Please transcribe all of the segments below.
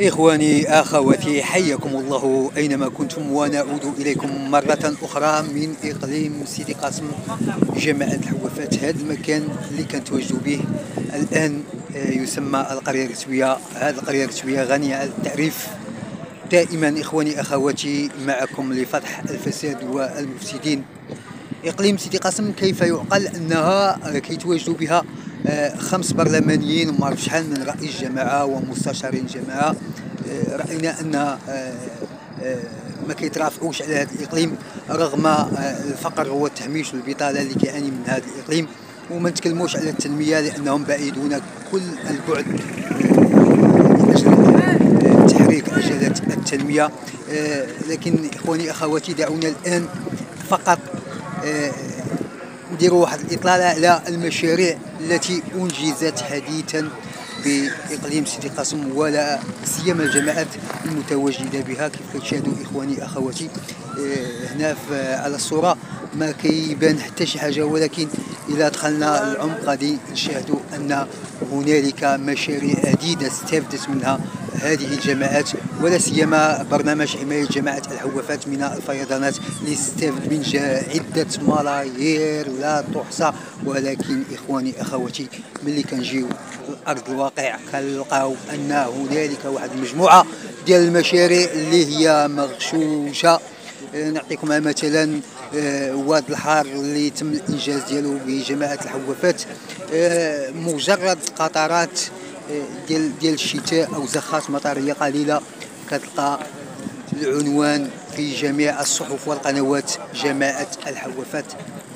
إخواني أخواتي، حياكم الله أينما كنتم، ونعود إليكم مرة أخرى من إقليم سيدي قاسم جماعة الحوافات. هذا المكان اللي كنتواجدوا به الآن يسمى القرية الرتوية. هذه القرية الرتوية غنية عن التعريف. دائما إخواني أخواتي معكم لفتح الفساد والمفسدين. إقليم سيدي قاسم كيف يعقل أنها كيتواجدوا بها 5 برلمانيين وما عرف شحال من رئيس جماعة ومستشارين جماعة. رأينا أن ما كيترافعوش على هذا الإقليم رغم الفقر والتهميش والبطالة اللي كيعاني من هذا الإقليم، وما نتكلموش على التنمية لأنهم بعيدون كل البعد من أجل تحريك عجلة التنمية. لكن إخواني أخواتي، دعونا الآن فقط نديروا واحد الإطلالة على المشاريع التي أنجزت حديثا بإقليم سيدي قاسم، ولا سيما الجماعات المتواجدة بها. كيف كتشاهدوا إخواني أخواتي هنا على الصورة ما كيبان حتى شي حاجة، ولكن إذا دخلنا العمق غادي نشاهدوا أن هنالك مشاريع عديدة استفدت منها هذه الجماعات، ولا سيما برنامج حماية جماعة الحوافات من الفيضانات اللي استفد من عدة ملايير لا تحصى. ولكن إخواني أخواتي، ملي كنجيو لأرض الواقع كنلقاو أن هنالك واحد المجموعة ديال المشاريع اللي هي مغشوشة. نعطيكم مثلا واد الحار اللي تم الإنجاز ديالو بجماعة الحوافات، مجرد قطرات ديال الشتاء أو زخات مطرية قليلة كتلقى العنوان في جميع الصحف والقنوات: جماعة الحوافات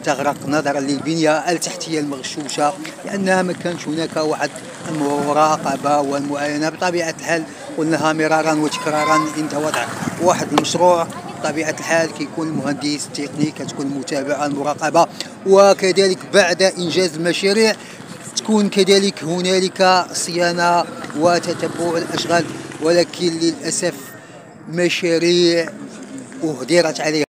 تغرق نظرا للبنية التحتية المغشوشة، لأنها ما كانش هناك واحد المراقبة والمعاينة. بطبيعة الحال قلناها مرارا وتكرارا، انت وضع واحد المشروع بطبيعة الحال كيكون المهندس التقني، كتكون المتابعة المراقبة، وكذلك بعد إنجاز المشاريع تكون كذلك هنالك صيانة وتتبع الأشغال. ولكن للأسف مشاريع أهدرت عليها